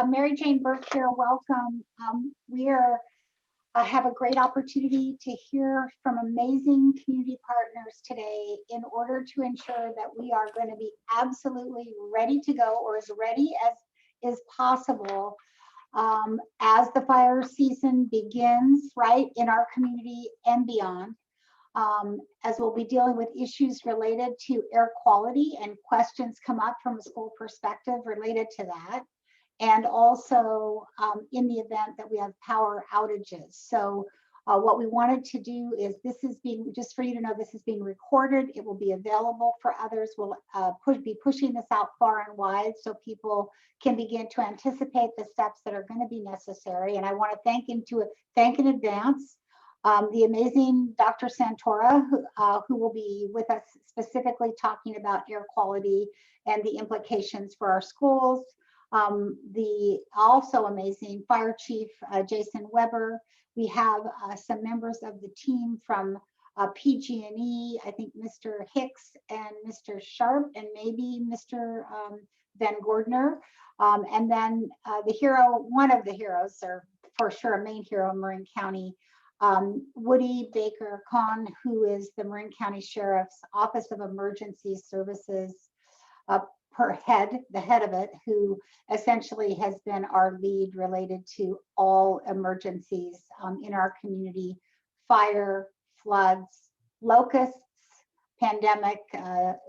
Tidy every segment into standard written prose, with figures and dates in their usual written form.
Mary Jane Burke here, welcome. Have a great opportunity to hear from amazing community partners today in order to ensure that we are going to be absolutely ready to go, or as ready as is possible, as the fire season begins, right, in our community and beyond. As we'll be dealing with issues related to air quality and questions come up from a school perspective related to that. And also in the event that we have power outages. So what we wanted to do is, this is being, just for you to know, this is being recorded. It will be available for others. We'll be pushing this out far and wide so people can begin to anticipate the steps that are going to be necessary. And I want to thank in advance the amazing Dr. Santora, who will be with us specifically talking about air quality and the implications for our schools. The also amazing Fire Chief Jason Weber. We have some members of the team from PG&E, I think Mr. Hicks and Mr. Sharp, and maybe Mr. Van Gordner. And then the hero, one of the heroes, or for sure a main hero in Marin County, Woody Baker Kahn, who is the Marin County Sheriff's Office of Emergency Services the head of it, who essentially has been our lead related to all emergencies in our community: fire, floods, locusts, pandemic,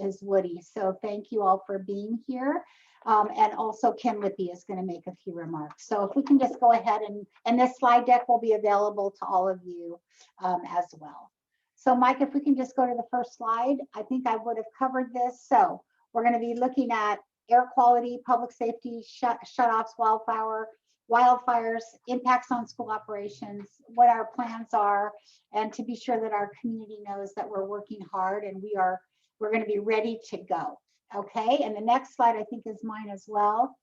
is Woody. So thank you all for being here. And also Kim Lippy is going to make a few remarks. So if we can just go ahead, and this slide deck will be available to all of you as well. So Mike, if we can just go to the first slide, I think I would have covered this. So we're going to be looking at air quality, public safety, shutoffs, wildfires, impacts on school operations, what our plans are, and to be sure that our community knows that we're working hard and we're going to be ready to go. Okay, and the next slide I think is mine as well.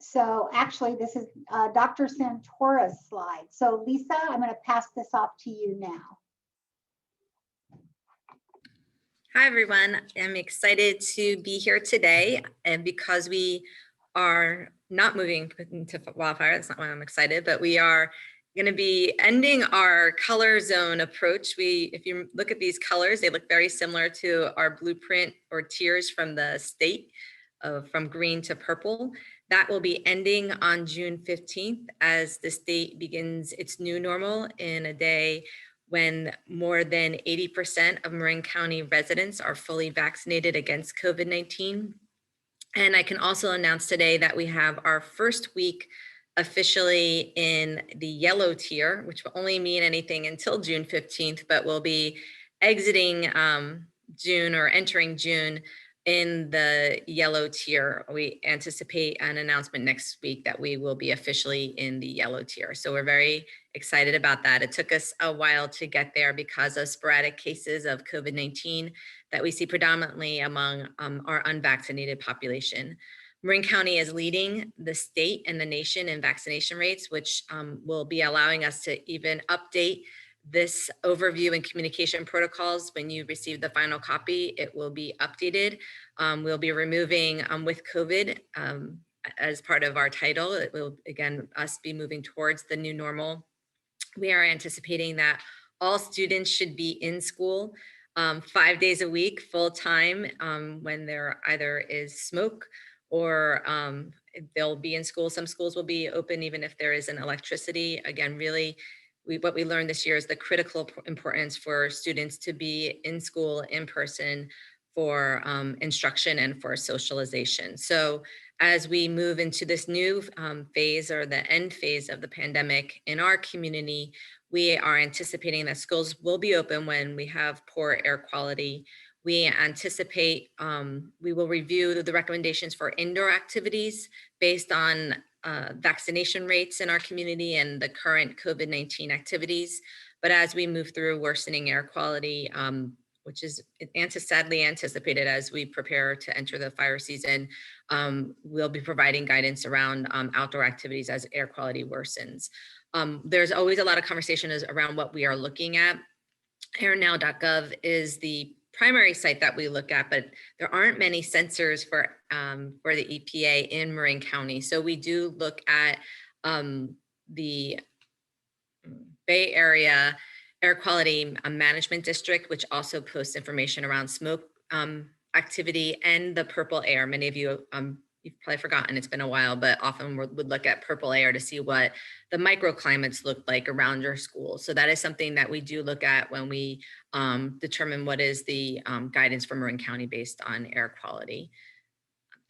So actually this is Dr. Santora's slide. So Lisa, I'm going to pass this off to you now. Hi, everyone. I'm excited to be here today, and because we are not moving into wildfire, that's not why I'm excited, but we are going to be ending our color zone approach. If you look at these colors, they look very similar to our blueprint or tiers from the state, from green to purple. That will be ending on June 15th as the state begins its new normal in a day when more than 80% of Marin County residents are fully vaccinated against COVID-19. And I can also announce today that we have our first week officially in the yellow tier, which will only mean anything until June 15th, but we'll be exiting June or entering June in the yellow tier. We anticipate an announcement next week that we will be officially in the yellow tier. So we're very excited about that. It took us a while to get there because of sporadic cases of COVID-19 that we see predominantly among our unvaccinated population. Marin County is leading the state and the nation in vaccination rates, which will be allowing us to even update this overview and communication protocols. When you receive the final copy, it will be updated. We'll be removing with COVID as part of our title. It will, again, us be moving towards the new normal. We are anticipating that all students should be in school 5 days a week, full time, when there either is smoke or they'll be in school. Some schools will be open even if there isn't electricity. Again, really, what we learned this year is the critical importance for students to be in school in person for instruction and for socialization. So as we move into this new phase, or the end phase of the pandemic in our community, we are anticipating that schools will be open when we have poor air quality. We anticipate we will review the recommendations for indoor activities based on vaccination rates in our community and the current COVID-19 activities. But as we move through worsening air quality, which is sadly anticipated as we prepare to enter the fire season, we'll be providing guidance around outdoor activities as air quality worsens. There's always a lot of conversation around what we are looking at. Airnow.gov is the primary site that we look at, but there aren't many sensors for the EPA in Marin County. So we do look at the Bay Area Air Quality Management District, which also posts information around smoke activity, and the purple air. Many of you, you've probably forgotten, it's been a while, but often we would look at purple air to see what the microclimates look like around your school. So that is something that we do look at when we determine what is the guidance for Marin County based on air quality.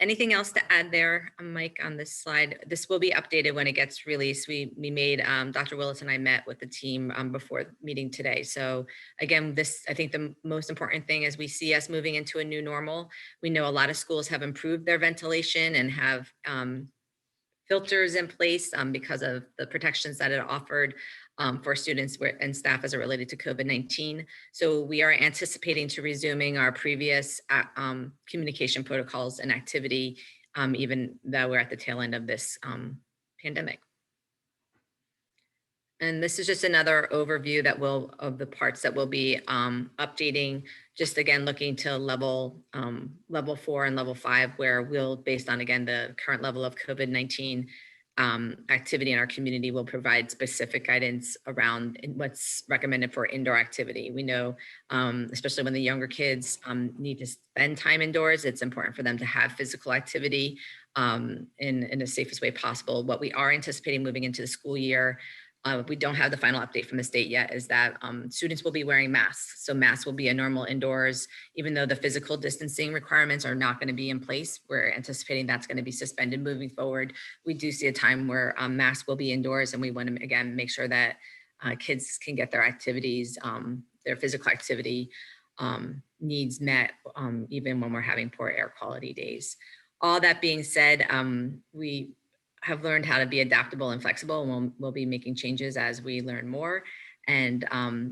Anything else to add there, Mike, on this slide? This will be updated when it gets released. We made, Dr. Willis and I met with the team before the meeting today. So again, I think the most important thing is we see us moving into a new normal. We know a lot of schools have improved their ventilation and have filters in place because of the protections that it offered for students and staff as it related to COVID-19. So we are anticipating to resuming our previous communication protocols and activity, even though we're at the tail end of this pandemic. And this is just another overview of the parts that we'll be updating, just again, looking to level 4 and level 5, where we'll, based on, again, the current level of COVID-19 activity in our community, will provide specific guidance around what's recommended for indoor activity. We know, especially when the younger kids need to spend time indoors, it's important for them to have physical activity in the safest way possible. What we are anticipating moving into the school year, we don't have the final update from the state yet, is that students will be wearing masks. So masks will be a normal indoors, even though the physical distancing requirements are not going to be in place. We're anticipating that's going to be suspended moving forward. We do see a time where masks will be indoors, and we want to, again, make sure that kids can get their activities, their physical activity needs met, even when we're having poor air quality days. All that being said, we have learned how to be adaptable and flexible, and we'll be making changes as we learn more. And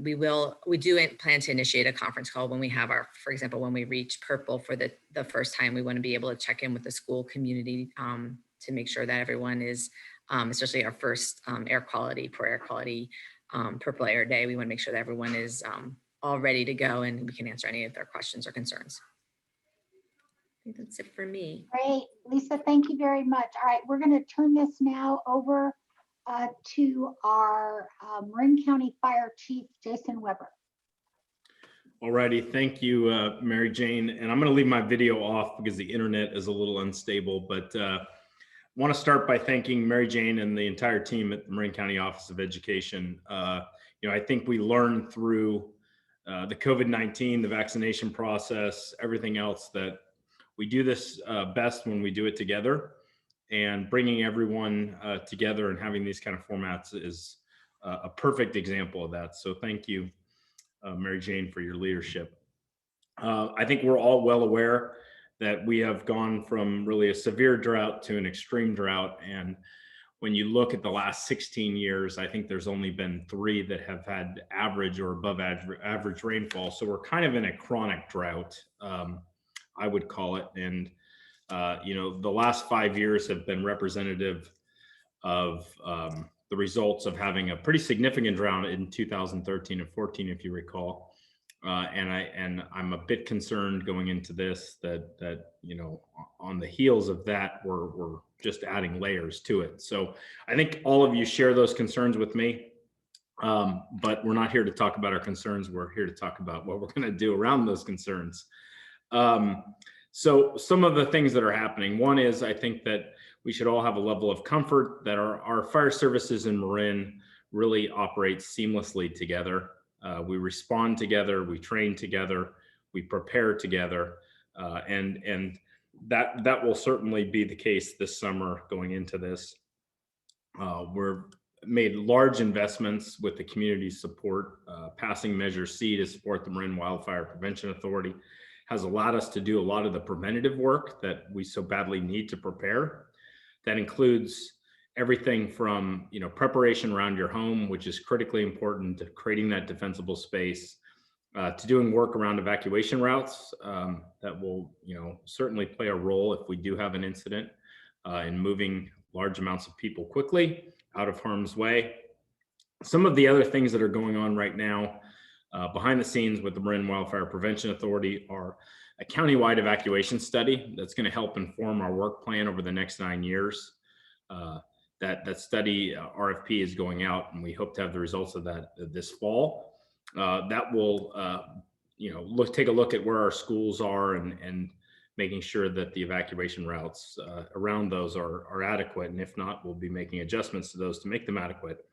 we do plan to initiate a conference call when we have for example, when we reach purple for the first time. We want to be able to check in with the school community to make sure that everyone is, especially our first poor air quality purple air day, we want to make sure that everyone is all ready to go and we can answer any of their questions or concerns. I think that's it for me. Great, Lisa, thank you very much. All right, we're going to turn this now over to our Marin County Fire Chief, Jason Weber. All righty, thank you, Mary Jane. And I'm going to leave my video off because the internet is a little unstable, but I want to start by thanking Mary Jane and the entire team at the Marin County Office of Education. I think we learned through the COVID-19, the vaccination process, everything else, that we do this best when we do it together, and bringing everyone together and having these kind of formats is a perfect example of that. So thank you, Mary Jane, for your leadership. I think we're all well aware that we have gone from really a severe drought to an extreme drought. And when you look at the last 16 years, I think there's only been 3 that have had average or above average rainfall. So we're kind of in a chronic drought, I would call it. And, the last 5 years have been representative of the results of having a pretty significant drought in 2013 and 14, if you recall. And I'm a bit concerned going into this that on the heels of that, we're just adding layers to it. So I think all of you share those concerns with me. But we're not here to talk about our concerns. We're here to talk about what we're going to do around those concerns. So some of the things that are happening, one is, I think that we should all have a level of comfort that our fire services in Marin really operate seamlessly together. We respond together, we train together, we prepare together, and that will certainly be the case this summer going into this. We're made large investments with the community support. Passing Measure C to support the Marin Wildfire Prevention Authority has allowed us to do a lot of the preventative work that we so badly need to prepare. That includes everything from preparation around your home, which is critically important, to creating that defensible space, to doing work around evacuation routes that will certainly play a role if we do have an incident in moving large amounts of people quickly out of harm's way. Some of the other things that are going on right now Behind the scenes with the Marin Wildfire Prevention Authority are a countywide evacuation study that's going to help inform our work plan over the next 9 years. That study RFP is going out, and we hope to have the results of that this fall. That will, take a look at where our schools are and making sure that the evacuation routes around those are adequate. And if not, we'll be making adjustments to those to make them adequate.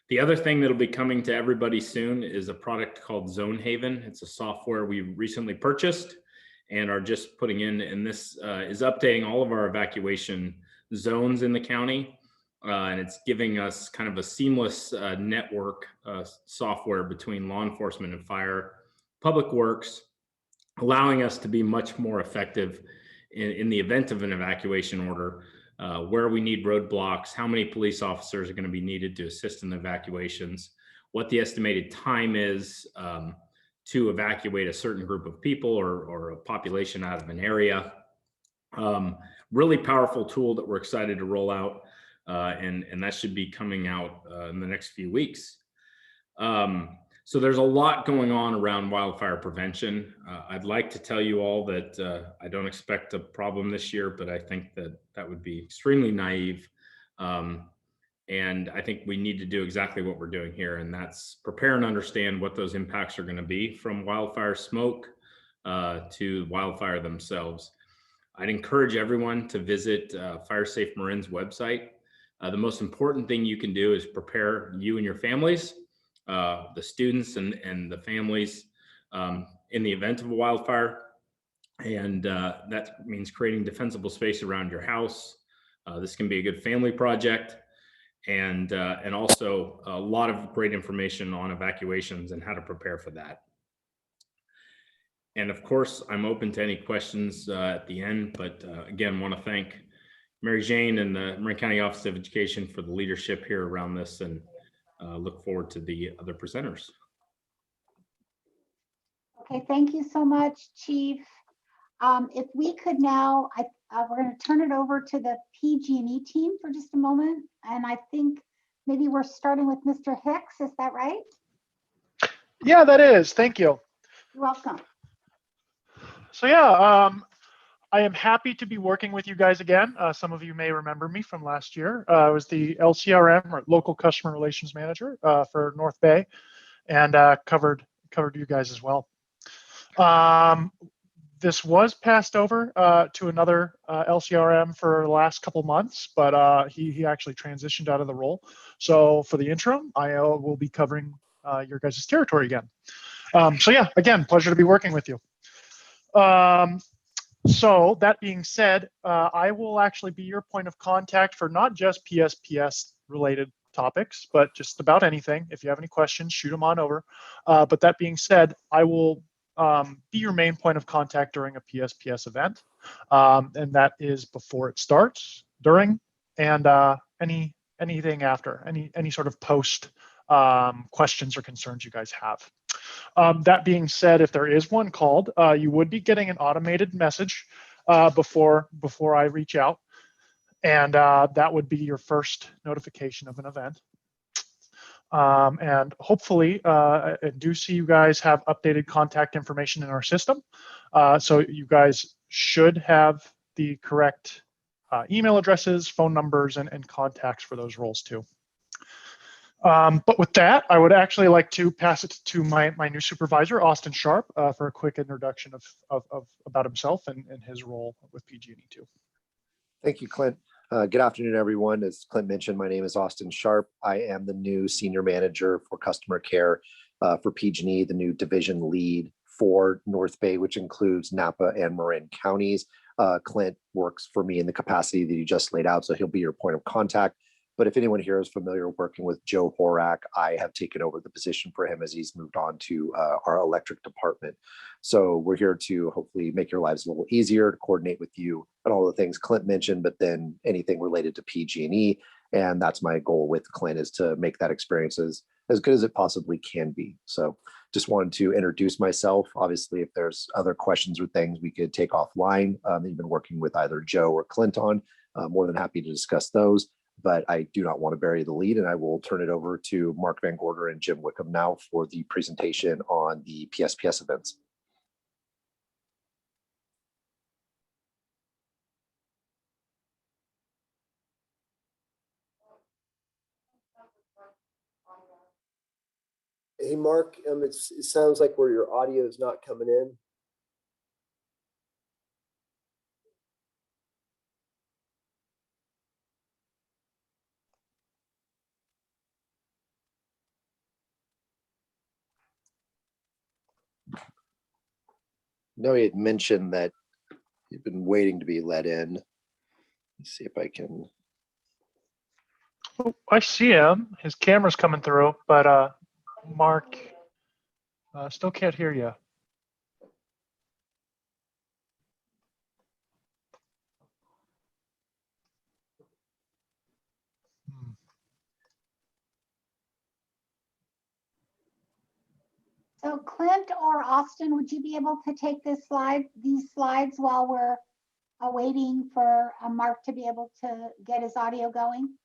The other thing that'll be coming to everybody soon is a product called Zone Haven. It's a software we recently purchased and are just putting in, and this is updating all of our evacuation zones in the county. And it's giving us kind of a seamless network software between law enforcement and fire, public works, allowing us to be much more effective in the event of an evacuation order, where we need roadblocks, how many police officers are going to be needed to assist in the evacuations, what the estimated time is to evacuate a certain group of people or a population out of an area. Really powerful tool that we're excited to roll out. And that should be coming out in the next few weeks. So there's a lot going on around wildfire prevention. I'd like to tell you all that I don't expect a problem this year, but I think that would be extremely naive. And I think we need to do exactly what we're doing here, and that's prepare and understand what those impacts are going to be from wildfire smoke to wildfire themselves. I'd encourage everyone to visit Fire Safe Marin's website. The most important thing you can do is prepare you and your families, the students and the families in the event of a wildfire. And that means creating defensible space around your house. This can be a good family project, and also a lot of great information on evacuations and how to prepare for that. And of course, I'm open to any questions at the end, but again, want to thank Mary Jane and the Marin County Office of Education for the leadership here around this, and look forward to the other presenters. Okay, thank you so much, Chief. If we could now, we're going to turn it over to the PG&E team for just a moment. And I think maybe we're starting with Mr. Hicks, is that right? Yeah, that is. Thank you. You're welcome. So yeah, I am happy to be working with you guys again. Some of you may remember me from last year. I was the LCRM, or Local Customer Relations Manager, for North Bay, and covered you guys as well. This was passed over to another LCRM for the last couple months, but he actually transitioned out of the role. So for the interim, I will be covering your guys' territory again. So yeah, again, pleasure to be working with you. So that being said, I will actually be your point of contact for not just PSPS related topics, but just about anything. If you have any questions, shoot them on over. But that being said, I will be your main point of contact during a PSPS event. And that is before it starts, during, and anything after, any sort of post questions or concerns you guys have. That being said, if there is one called, you would be getting an automated message before I reach out, and that would be your first notification of an event. And hopefully, I do see you guys have updated contact information in our system, so you guys should have the correct email addresses, phone numbers, and contacts for those roles too. But with that, I would actually like to pass it to my new supervisor, Austin Sharp, for a quick introduction of about himself and his role with PG&E too. Thank you, Clint. Good afternoon, everyone. As Clint mentioned, my name is Austin Sharp. I am the new Senior Manager for Customer Care for PG&E, the new division lead for North Bay, which includes Napa and Marin counties. Clint works for me in the capacity that you just laid out, so he'll be your point of contact. But if anyone here is familiar working with Joe Horak, I have taken over the position for him as he's moved on to our electric department. So we're here to hopefully make your lives a little easier, to coordinate with you and all the things Clint mentioned, but then anything related to PG&E. And that's my goal with Clint, is to make that experience as good as it possibly can be. So just wanted to introduce myself. Obviously, if there's other questions or things we could take offline that you've been working with either Joe or Clint on, more than happy to discuss those. but I do not want to bury the lead, and I will turn it over to Mark Van Gorder and Jim Wickham now for the presentation on the PSPS events. Hey, Mark, it sounds like where your audio is not coming in. No, he had mentioned that he'd been waiting to be let in. Let's see if I can. Oh, I see him. His camera's coming through, but Mark still can't hear you. So Clint or Austin, would you be able to take these slides while we're waiting for Mark to be able to get his audio going?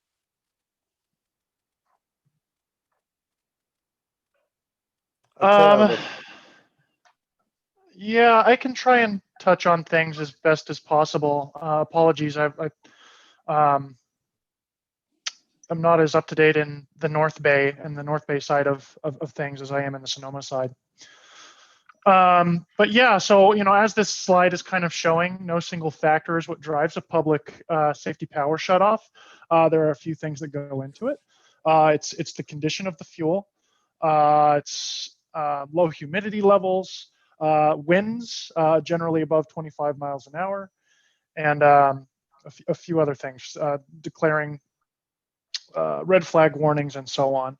Yeah, I can try and touch on things as best as possible. Apologies, I'm not as up to date in the North Bay and the North Bay side of things as I am in the Sonoma side. But yeah, so as this slide is kind of showing, no single factor is what drives a public safety power shutoff. There are a few things that go into it. It's the condition of the fuel. It's low humidity levels, winds generally above 25 miles an hour, and a few other things, declaring red flag warnings and so on.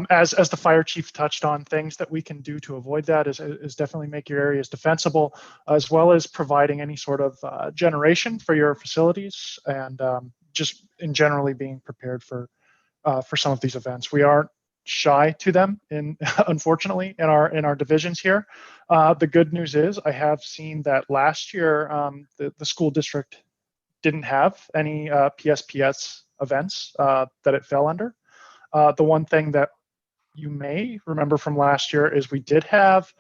As the fire chief touched on, things that we can do to avoid that is definitely make your areas defensible, as well as providing any sort of generation for your facilities, and just in generally being prepared for some of these events. We aren't shy to them, unfortunately, in our divisions here. The good news is I have seen that last year the school district didn't have any PSPS events that it fell under. The one thing that you may remember from last year is we did have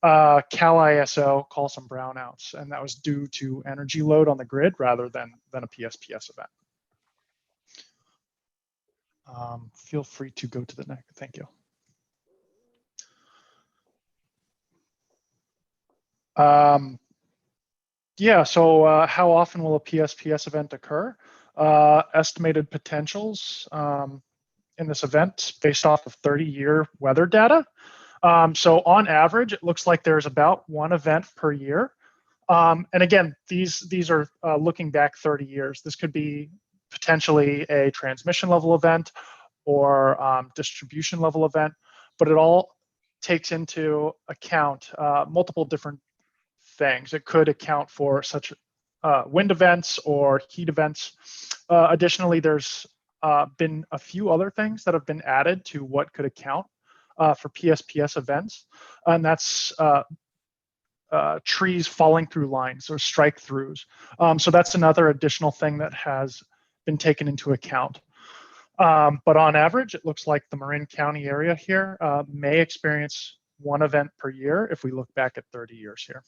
Cal ISO call some brownouts, and that was due to energy load on the grid rather than a PSPS event. Feel free to go to the next. Thank you. Yeah, so how often will a PSPS event occur? Estimated potentials in this event based off of 30-year weather data. So on average, it looks like there's about one event per year. And again, these are looking back 30 years. This could be potentially a transmission level event or distribution level event, but it all takes into account multiple different things. It could account for such wind events or heat events. Additionally, there's been a few other things that have been added to what could account for PSPS events, and that's trees falling through lines or strike throughs. So that's another additional thing that has been taken into account. But on average, it looks like the Marin County area here may experience one event per year if we look back at 30 years here.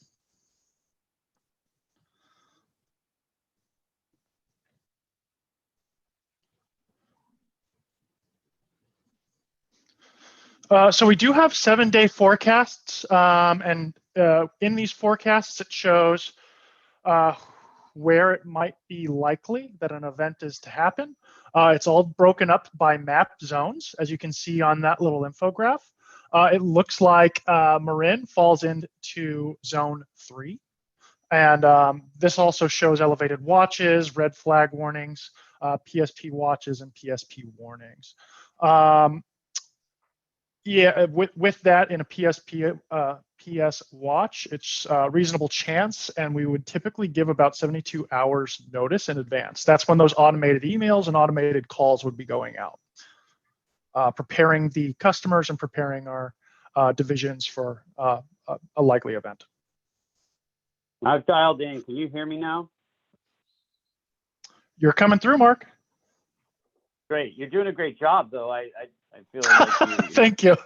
So we do have 7-day forecasts, and in these forecasts, it shows where it might be likely that an event is to happen. It's all broken up by map zones, as you can see on that little infograph. It looks like Marin falls into zone 3. And this also shows elevated watches, red flag warnings, PSP watches, and PSP warnings. Yeah, with that in a PS watch, it's a reasonable chance, and we would typically give about 72 hours notice in advance. That's when those automated emails and automated calls would be going out, preparing the customers and preparing our divisions for a likely event. I've dialed in. Can you hear me now? You're coming through, Mark. Great. You're doing a great job, though. I feel like you Thank you.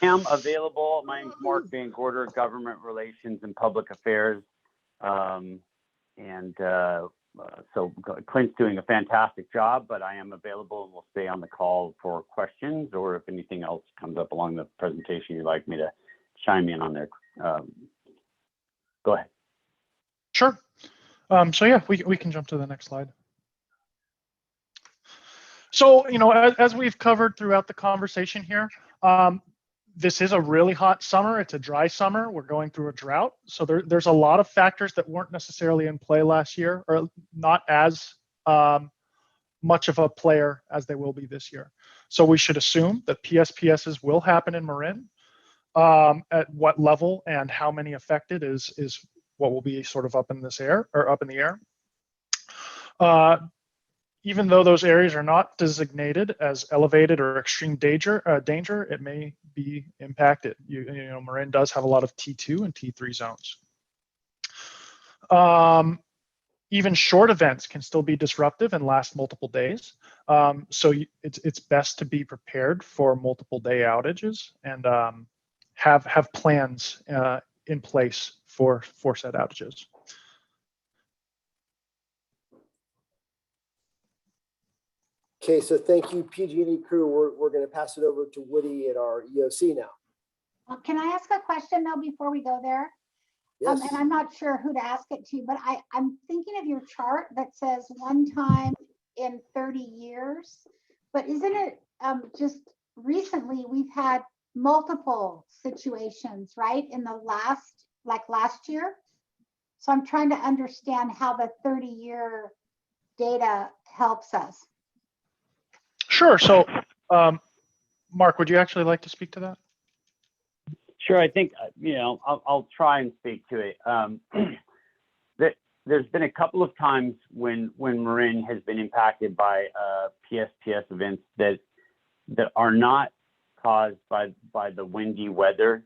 am available. My name's Mark Van Gorder, Government Relations and Public Affairs. So Clint's doing a fantastic job, but I am available and will stay on the call for questions, or if anything else comes up along the presentation you'd like me to chime in on there. Go ahead. Sure. So yeah, we can jump to the next slide. So, as we've covered throughout the conversation here, this is a really hot summer. It's a dry summer. We're going through a drought. So there's a lot of factors that weren't necessarily in play last year, or not as much of a player as they will be this year. So we should assume that PSPSs will happen in Marin. At what level and how many affected is what will be sort of up in the air. Even though those areas are not designated as elevated or extreme danger, it may be impacted. Marin does have a lot of T2 and T3 zones. Even short events can still be disruptive and last multiple days. So it's best to be prepared for multiple day outages and have plans in place for said outages. Okay, so thank you, PG&E crew. We're going to pass it over to Woody at our EOC now. Can I ask a question though before we go there? Yes. And I'm not sure who to ask it to, but I'm thinking of your chart that says one time in 30 years. But isn't it just recently we've had multiple situations, right? In the last year. So I'm trying to understand how the 30-year data helps us. Sure. So, Mark, would you actually like to speak to that? Sure. I think, I'll try and speak to it. There's been a couple of times when Marin has been impacted by PSPS events that are not caused by the windy weather.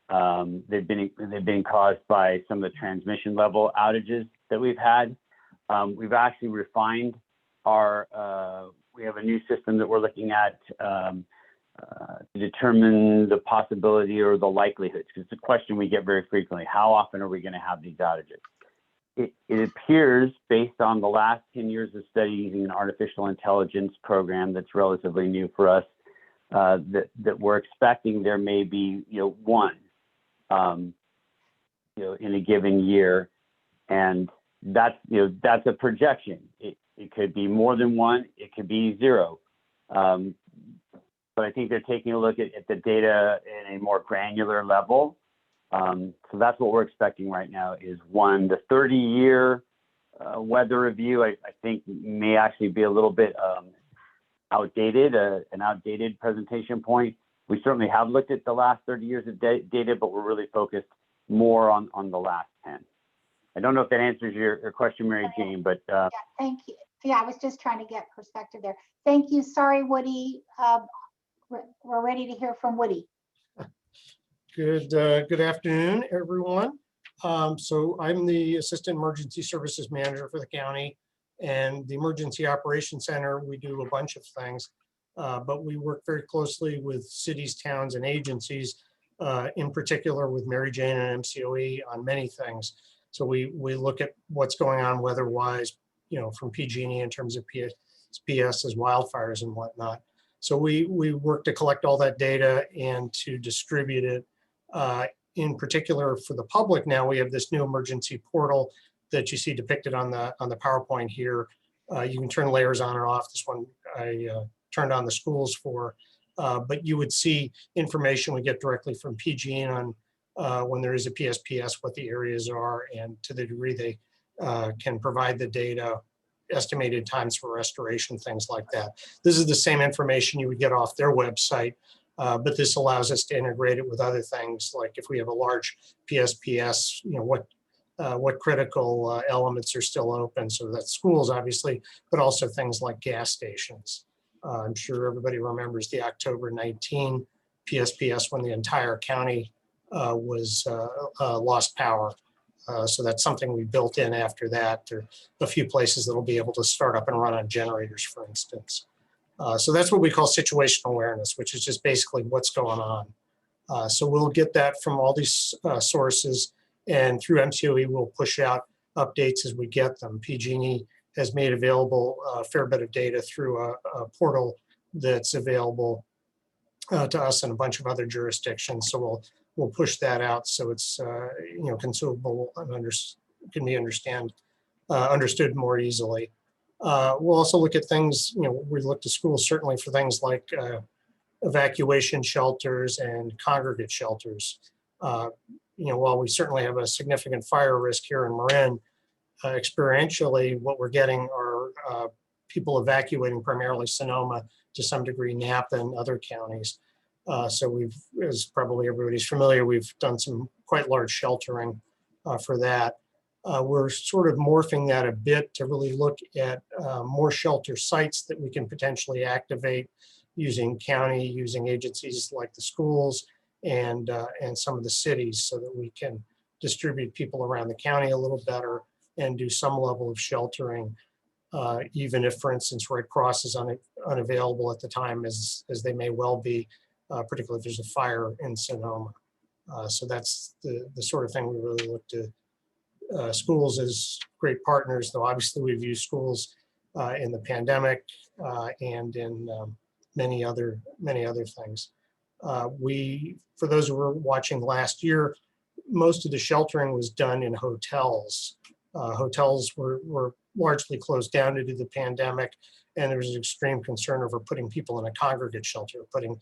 They've been caused by some of the transmission level outages that we've had. We've actually refined we have a new system that we're looking at to determine the possibility or the likelihood. It's a question we get very frequently. How often are we going to have these outages? It appears, based on the last 10 years of study using an artificial intelligence program that's relatively new for us, that we're expecting there may be one in a given year, and that's a projection. It could be more than one, it could be zero. But I think they're taking a look at the data in a more granular level. So that's what we're expecting right now is one. The 30-year weather review, I think, may actually be a little bit outdated, an outdated presentation point. We certainly have looked at the last 30 years of data, but we're really focused more on the last 10. I don't know if that answers your question, Mary Jane, but yeah, thank you. Yeah, I was just trying to get perspective there. Thank you. Sorry, Woody. We're ready to hear from Woody. Good afternoon, everyone. So I'm the Assistant Emergency Services Manager for the county, and the Emergency Operations Center, we do a bunch of things, but we work very closely with cities, towns, and agencies, in particular with Mary Jane and MCOE on many things. So we look at what's going on weather-wise, from PG&E in terms of PSPS as wildfires and whatnot. So we work to collect all that data and to distribute it. In particular for the public now, we have this new emergency portal that you see depicted on the PowerPoint here. You can turn layers on and off. This one I turned on the schools for, but you would see information we get directly from PG&E on when there is a PSPS, what the areas are, and to the degree they can provide the data, estimated times for restoration, things like that. This is the same information you would get off their website, but this allows us to integrate it with other things, like if we have a large PSPS, what critical elements are still open. So that's schools, obviously, but also things like gas stations. I'm sure everybody remembers the October 19 PSPS when the entire county was lost power. So that's something we built in after that. There are a few places that will be able to start up and run on generators, for instance. So that's what we call situational awareness, which is just basically what's going on. So we'll get that from all these sources, and through MCOE, we'll push out updates as we get them. PG&E has made available a fair bit of data through a portal that's available to us and a bunch of other jurisdictions. So we'll push that out so it's consumable and can be understood more easily. We'll also look at things. We look to schools certainly for things like evacuation shelters and congregate shelters. While we certainly have a significant fire risk here in Marin, experientially, what we're getting are people evacuating primarily Sonoma, to some degree Napa and other counties. So we've, as probably everybody's familiar, we've done some quite large sheltering for that. We're sort of morphing that a bit to really look at more shelter sites that we can potentially activate using using agencies like the schools and some of the cities, so that we can distribute people around the county a little better and do some level of sheltering, even if, for instance, Red Cross is unavailable at the time, as they may well be, particularly if there's a fire in Sonoma. So that's the sort of thing we really look to schools as great partners, though obviously we've used schools in the pandemic and in many other things. For those who were watching last year, most of the sheltering was done in hotels. Hotels were largely closed down due to the pandemic, and there was an extreme concern over putting people in a congregate shelter, putting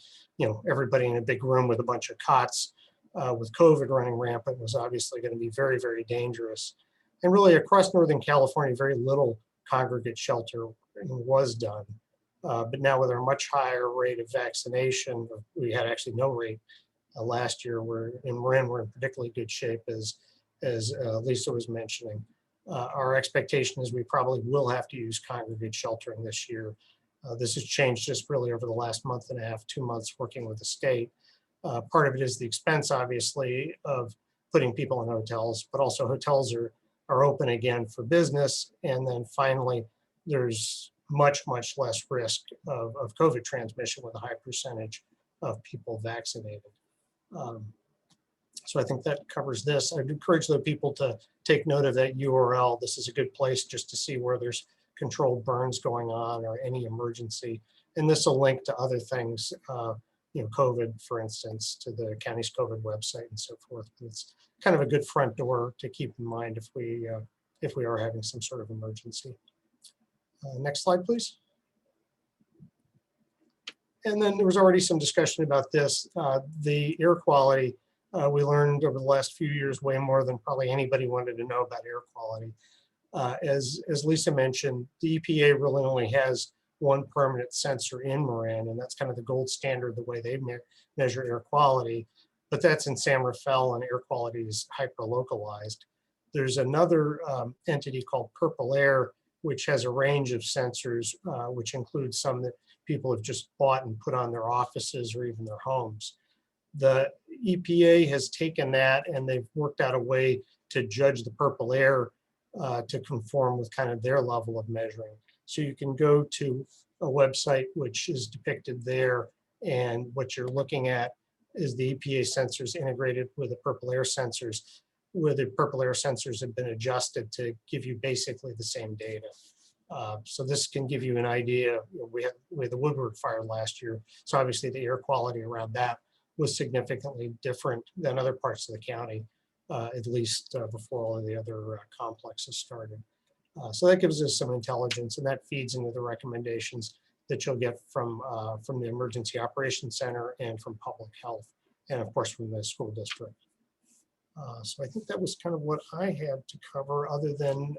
everybody in a big room with a bunch of cots. With COVID running rampant was obviously going to be very, very dangerous. And really across Northern California, very little congregate shelter was done. But now with our much higher rate of vaccination, we had actually no rate last year. We're in particularly good shape, as Lisa was mentioning. Our expectation is we probably will have to use congregate sheltering this year. This has changed just really over the last month and a half, 2 months working with the state. Part of it is the expense, obviously, of putting people in hotels, but also hotels are open again for business. And then finally, there's much, much less risk of COVID transmission with a high percentage of people vaccinated. So I think that covers this. I'd encourage the people to take note of that URL. This is a good place just to see where there's controlled burns going on or any emergency. And this will link to other things, COVID, for instance, to the county's COVID website and so forth. It's kind of a good front door to keep in mind if we are having some sort of emergency. Next slide, please. And then there was already some discussion about this. The air quality, we learned over the last few years way more than probably anybody wanted to know about air quality. As Lisa mentioned, the EPA really only has one permanent sensor in Marin, and that's kind of the gold standard, the way they measure air quality. But that's in San Rafael, and air quality is hyper-localized. There's another entity called Purple Air, which has a range of sensors, which includes some that people have just bought and put on their offices or even their homes. The EPA has taken that and they've worked out a way to judge the Purple Air to conform with kind of their level of measuring. So you can go to a website which is depicted there, and what you're looking at is the EPA sensors integrated with the Purple Air sensors, where the Purple Air sensors have been adjusted to give you basically the same data. So this can give you an idea. We had the Woodward fire last year, so obviously the air quality around that was significantly different than other parts of the county, at least before all of the other complexes started. So that gives us some intelligence, and that feeds into the recommendations that you'll get from the Emergency Operations Center and from Public Health, and of course from the school district. So I think that was kind of what I had to cover, other than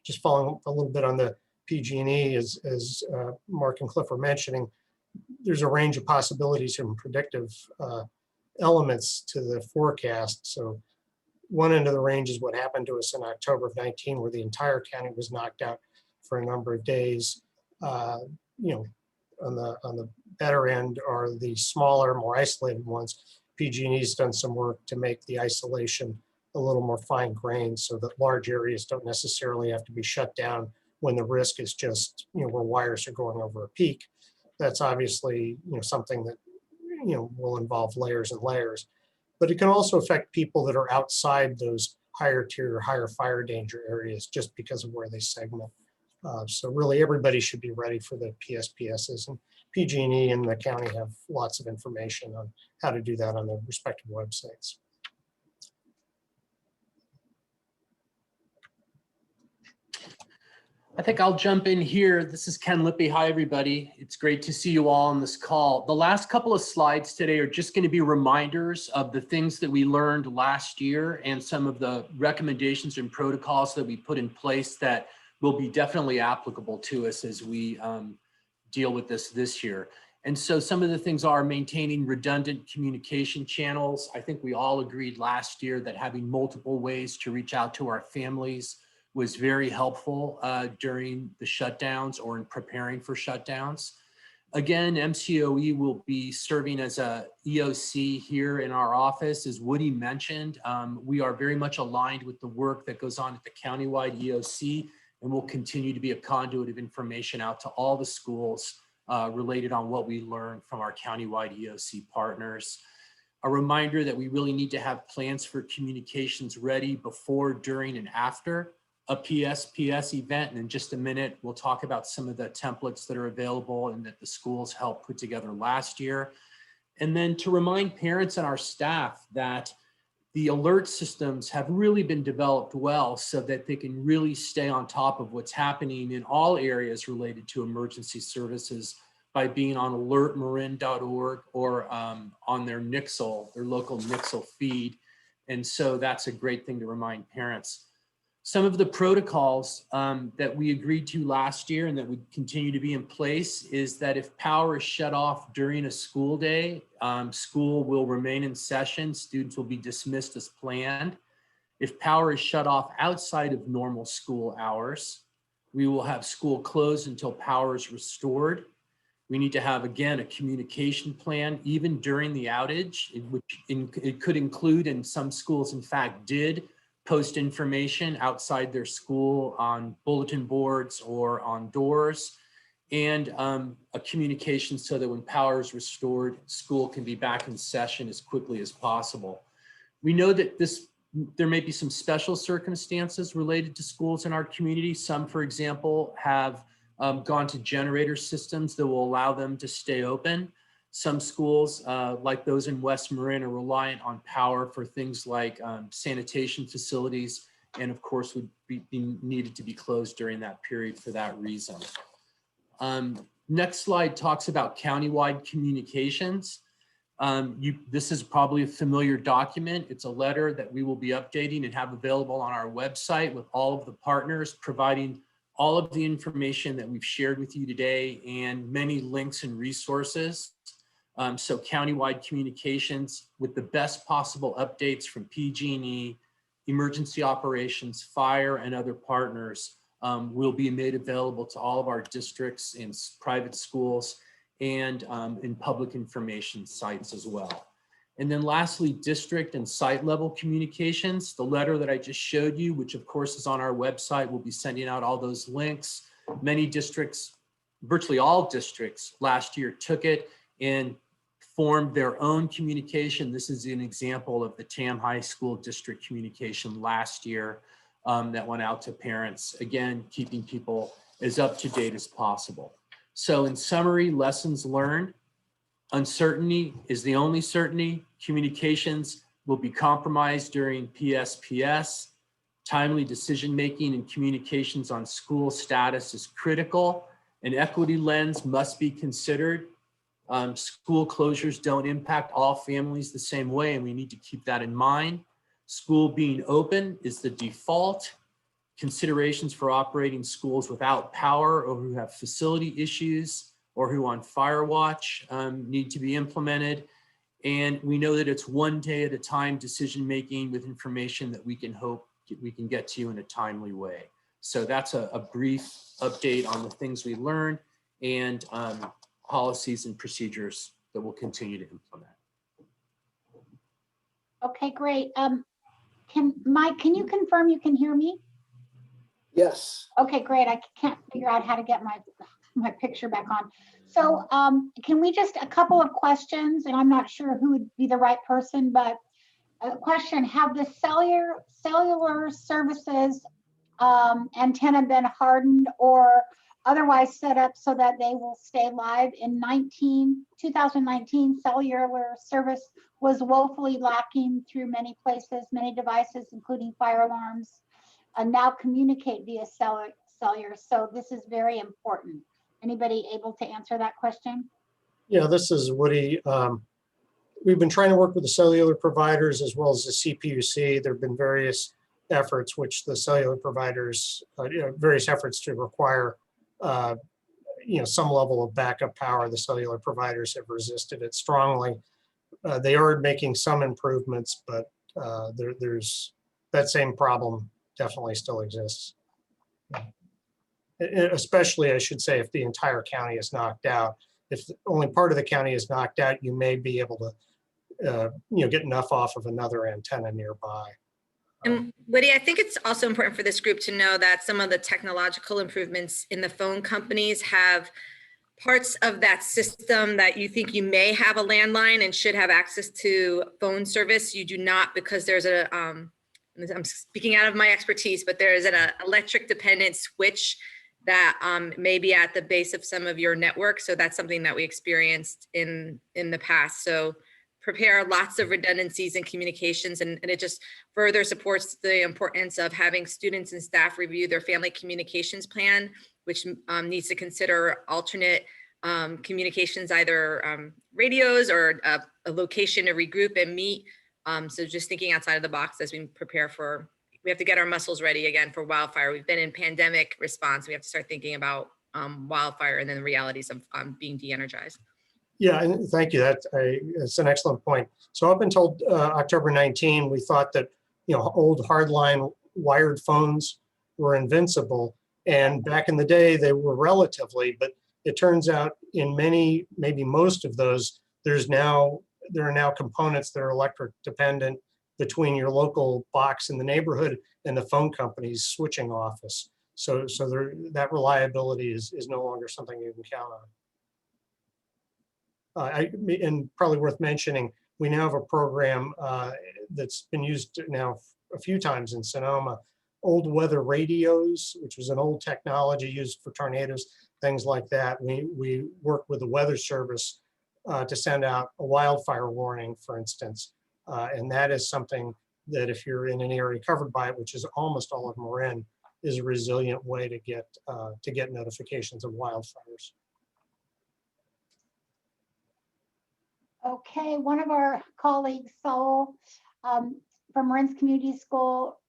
just following up a little bit on the PG&E, as Mark and Cliff were mentioning. There's a range of possibilities and predictive elements to the forecast. So one end of the range is what happened to us in October of 19, where the entire county was knocked out for a number of days. On the better end are the smaller, more isolated ones. PG&E's done some work to make the isolation a little more fine grained so that large areas don't necessarily have to be shut down when the risk is just, where wires are going over a peak. That's obviously, something that, will involve layers and layers. But it can also affect people that are outside those higher tier or higher fire danger areas just because of where they segment. So really everybody should be ready for the PSPSs, and PG&E and the county have lots of information on how to do that on their respective websites. I think I'll jump in here. This is Ken Lippy. Hi, everybody. It's great to see you all on this call. The last couple of slides today are just going to be reminders of the things that we learned last year and some of the recommendations and protocols that we put in place that will be definitely applicable to us as we deal with this year. And so some of the things are maintaining redundant communication channels. I think we all agreed last year that having multiple ways to reach out to our families was very helpful during the shutdowns or in preparing for shutdowns. Again, MCOE will be serving as a EOC here in our office. As Woody mentioned, we are very much aligned with the work that goes on at the countywide EOC, and will continue to be a conduit of information out to all the schools related on what we learned from our countywide EOC partners. A reminder that we really need to have plans for communications ready before, during, and after a PSPS event. And in just a minute, we'll talk about some of the templates that are available and that the schools helped put together last year. And then to remind parents and our staff that the alert systems have really been developed well so that they can really stay on top of what's happening in all areas related to emergency services by being on alertmarin.org or on their Nixle, their local Nixle feed. And so that's a great thing to remind parents. Some of the protocols that we agreed to last year and that would continue to be in place is that if power is shut off during a school day, school will remain in session. Students will be dismissed as planned. If power is shut off outside of normal school hours, we will have school closed until power is restored. We need to have, again, a communication plan, even during the outage, which it could include, and some schools, in fact, did post information outside their school on bulletin boards or on doors, and a communication so that when power is restored, school can be back in session as quickly as possible. We know that there may be some special circumstances related to schools in our community. Some, for example, have gone to generator systems that will allow them to stay open. Some schools, like those in West Marin, are reliant on power for things like sanitation facilities, and of course would be needed to be closed during that period for that reason. Next slide talks about countywide communications. This is probably a familiar document. It's a letter that we will be updating and have available on our website with all of the partners, providing all of the information that we've shared with you today and many links and resources. So countywide communications with the best possible updates from PG&E, emergency operations, fire, and other partners will be made available to all of our districts and private schools and in public information sites as well. And then lastly, district and site level communications. The letter that I just showed you, which of course is on our website, we'll be sending out all those links. Many districts, virtually all districts last year took it and formed their own communication. This is an example of the Tam High School district communication last year that went out to parents, again, keeping people as up to date as possible. So in summary, lessons learned: uncertainty is the only certainty. Communications will be compromised during PSPS. Timely decision-making and communications on school status is critical. An equity lens must be considered. School closures don't impact all families the same way, and we need to keep that in mind. School being open is the default. Considerations for operating schools without power or who have facility issues or who on fire watch need to be implemented. And we know that it's one day at a time decision-making with information that we can hope we can get to you in a timely way. So that's a brief update on the things we learned and policies and procedures that we'll continue to implement. Okay, great. Mike, can you confirm you can hear me? Yes. Okay, great. I can't figure out how to get my picture back on. So can we just, a couple of questions, and I'm not sure who would be the right person, but a question, have the cellular services antenna been hardened or otherwise set up so that they will stay live? In 2019, cellular service was woefully lacking through many places, many devices, including fire alarms, now communicate via cellular. So this is very important. Anybody able to answer that question? Yeah, this is Woody. We've been trying to work with the cellular providers as well as the CPUC. There have been various efforts which the cellular providers, various efforts to require, some level of backup power. The cellular providers have resisted it strongly. They are making some improvements, but there's that same problem definitely still exists. Especially, I should say, if the entire county is knocked out. If only part of the county is knocked out, you may be able to, get enough off of another antenna nearby. And Woody, I think it's also important for this group to know that some of the technological improvements in the phone companies have parts of that system that you think you may have a landline and should have access to phone service. You do not, because there's I'm speaking out of my expertise, but there is an electric dependent switch that may be at the base of some of your network. So that's something that we experienced in the past. So prepare lots of redundancies and communications, and it just further supports the importance of having students and staff review their family communications plan, which needs to consider alternate communications, either radios or a location to regroup and meet. So just thinking outside of the box as we prepare for, we have to get our muscles ready again for wildfire. We've been in pandemic response. We have to start thinking about wildfire and then the realities of being de-energized. Yeah, and thank you. That's an excellent point. So up until October 19, we thought that old hardline wired phones were invincible, and back in the day they were relatively. But it turns out in many, maybe most of those, there are now components that are electric dependent between your local box in the neighborhood and the phone company's switching office. So that reliability is no longer something you can count on. And probably worth mentioning, we now have a program that's been used now a few times in Sonoma, old weather radios, which was an old technology used for tornadoes, things like that. We work with the Weather Service to send out a wildfire warning, for instance. And that is something that if you're in an area covered by it, which is almost all of them are in, is a resilient way to get notifications of wildfires. Okay, one of our colleagues, Saul, from Marin's Community School,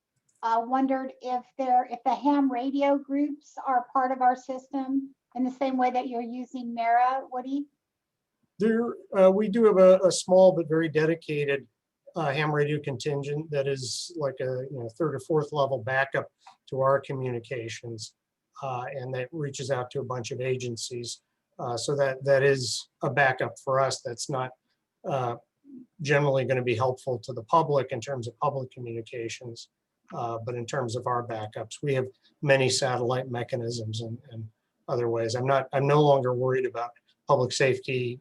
wondered if the ham radio groups are part of our system in the same way that you're using Mara, Woody? We do have a small but very dedicated ham radio contingent that is like a third or fourth level backup to our communications, and that reaches out to a bunch of agencies. So that is a backup for us. That's not generally going to be helpful to the public in terms of public communications, but in terms of our backups, we have many satellite mechanisms and other ways. I'm no longer worried about public safety,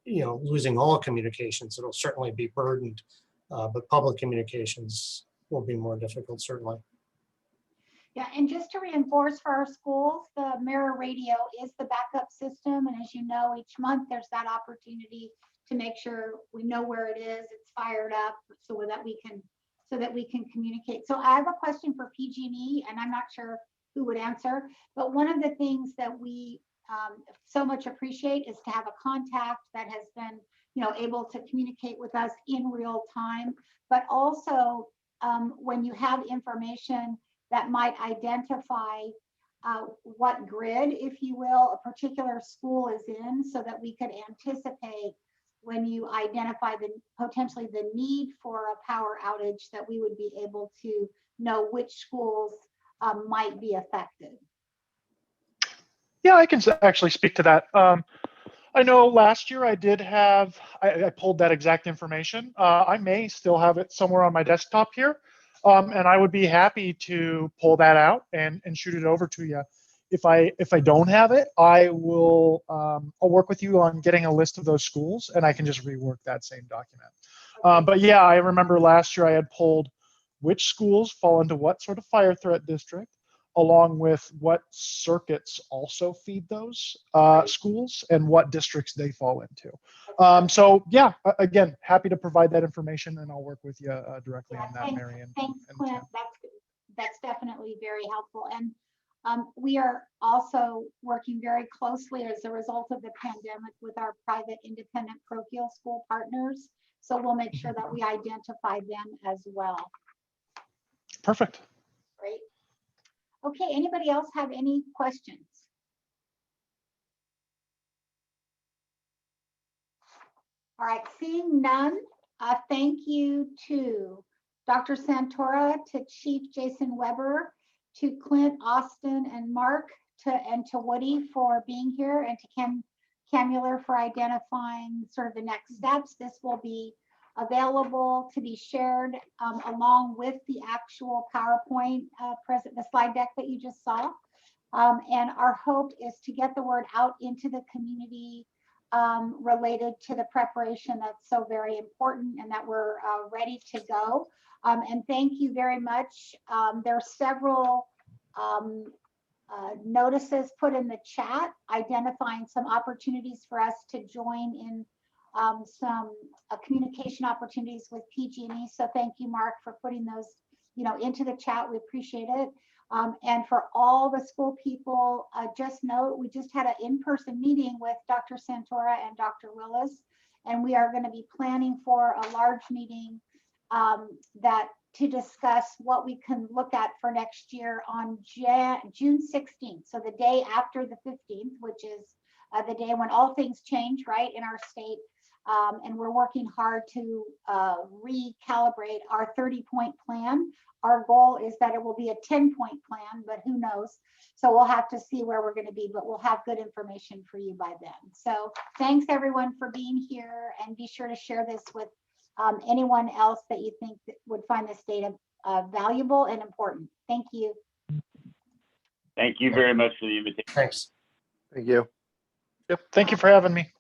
losing all communications. It'll certainly be burdened, but public communications will be more difficult, certainly. Yeah, and just to reinforce for our schools, the Mara radio is the backup system. And as you know, each month there's that opportunity to make sure we know where it is, it's fired up so that we can communicate. So I have a question for PG&E, and I'm not sure who would answer, but one of the things that we so much appreciate is to have a contact that has been able to communicate with us in real time, but also when you have information that might identify what grid, if you will, a particular school is in, so that we could anticipate when you identify potentially the need for a power outage, that we would be able to know which schools might be affected. Yeah, I can actually speak to that. I know last year I did have, I pulled that exact information. I may still have it somewhere on my desktop here. And I would be happy to pull that out and shoot it over to you. If I don't have it, I will I'll work with you on getting a list of those schools, and I can just rework that same document. But yeah, I remember last year I had pulled which schools fall into what sort of fire threat district, along with what circuits also feed those schools and what districts they fall into. So yeah, again, happy to provide that information, and I'll work with you directly on that, Mary. Thanks, and Clint. Tim. That's definitely very helpful. And we are also working very closely as a result of the pandemic with our private independent parochial school partners. So we'll make sure that we identify them as well. Perfect. Great. Okay, anybody else have any questions? All right, seeing none, thank you to Dr. Santora, to Chief Jason Weber, to Clint, Austin, and Mark, and to Woody for being here, and to Cam Mueller for identifying sort of the next steps. This will be available to be shared along with the actual PowerPoint the slide deck that you just saw. And our hope is to get the word out into the community related to the preparation that's so very important, and that we're ready to go. And thank you very much. There are several notices put in the chat identifying some opportunities for us to join in some communication opportunities with PG&E. So thank you, Mark, for putting those, into the chat. We appreciate it. And for all the school people, just note, we just had an in-person meeting with Dr. Santora and Dr. Willis, and we are going to be planning for a large meeting to discuss what we can look at for next year on June 16th. So the day after the 15th, which is the day when all things change, right, in our state. And we're working hard to recalibrate our 30-point plan. Our goal is that it will be a 10-point plan, but who knows? So we'll have to see where we're going to be, but we'll have good information for you by then. So thanks everyone for being here, and be sure to share this with anyone else that you think that would find this data valuable and important. Thank you. Thank you very much for the invitation. Thanks. Thank you. Yep. Thank you for having me.